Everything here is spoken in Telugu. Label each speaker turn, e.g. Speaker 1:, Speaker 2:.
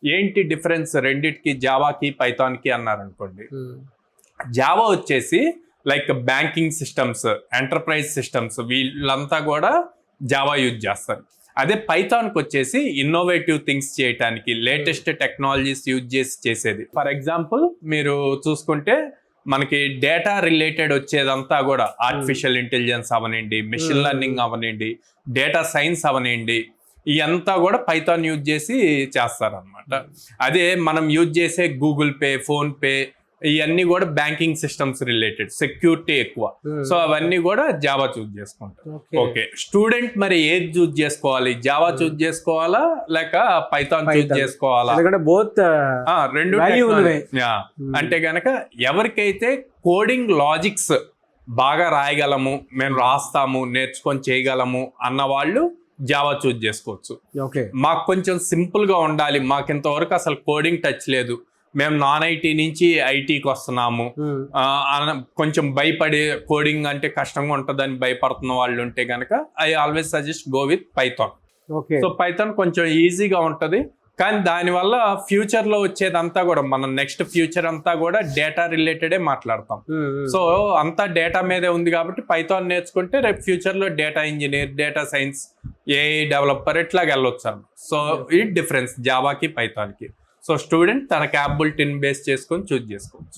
Speaker 1: ఏంటి డిఫరెన్స్ రెండిటికి, జావాకి పైథాన్కి అన్నారనుకోండి. జావా వచ్చేసి like banking systems, enterprise systems, వీళ్ళంతా కూడా జావా యూజ్ చేస్తారు. అదే పైథాన్కి వచ్చేసి ఇన్నోవేటివ్ థింగ్స్ చేయడానికి, లేటెస్ట్ టెక్నాలజీస్ యూజ్ చేసి చేసేది. ఫర్ ఎగ్జాంపుల్ మీరు చూసుకుంటే మనకి డేటా రిలేటెడ్ వచ్చేదంతా కూడా ఆర్టిఫిషియల్ ఇంటెలిజెన్స్ అవనండి, మెషిన్ లెర్నింగ్ అవనండి, డేటా సైన్స్ అవనండి, ఇదంతా కూడా పైథాన్ యూజ్ చేసి చేస్తారనమాట. అదే మనం యూజ్ చేసే గూగుల్ పే, ఫోన్ పే, ఇవన్నీ కూడా బ్యాంకింగ్ సిస్టమ్స్ రిలేటెడ్, సెక్యూరిటీ ఎక్కువ. సో అవన్నీ కూడా జావా చూజ్ చేసుకుంటారు. ఓకే, స్టూడెంట్ మరి ఏది చూజ్ చేసుకోవాలి? జావా చూజ్ చేసుకోవాలా లేక పైథాన్ చూజ్ చేసుకోవాలా? రెండు అంటే గనక ఎవరికైతే కోడింగ్ లాజిక్స్ బాగా రాయగలము, మేము రాస్తాము, నేర్చుకొని చేయగలము అన్న వాళ్ళు జావా చూజ్ చేసుకోవచ్చు. మాకు కొంచెం సింపుల్ గా ఉండాలి, మాకు ఇంతవరకు అసలు కోడింగ్ టచ్ లేదు, మేము నాన్ ఐటీ నుంచి ఐటీకి వస్తున్నాము, కొంచెం భయపడి కోడింగ్ అంటే కష్టంగా ఉంటుందని భయపడుతున్న వాళ్ళు ఉంటే కనుక I always suggest go with Python. So Python కొంచెం ఈజీగా ఉంటుంది, కానీ దానివల్ల ఫ్యూచర్ లో వచ్చేదంతా కూడా మనం నెక్స్ట్ ఫ్యూచర్ అంతా కూడా డేటా రిలేటెడే మాట్లాడతాం. సో అంతా డేటా మీదే ఉంది కాబట్టి పైథాన్ నేర్చుకుంటే రేపు ఫ్యూచర్ లో data engineer, data science, AI developer ఇట్లాగ వెళ్ళొచ్చు. సో ఈ డిఫరెన్స్ జావాకి పైథాన్కి. సో స్టూడెంట్ తన క్యాపబిలిటీని బేస్ చేసుకొని చూజ్ చేసుకోవచ్చు.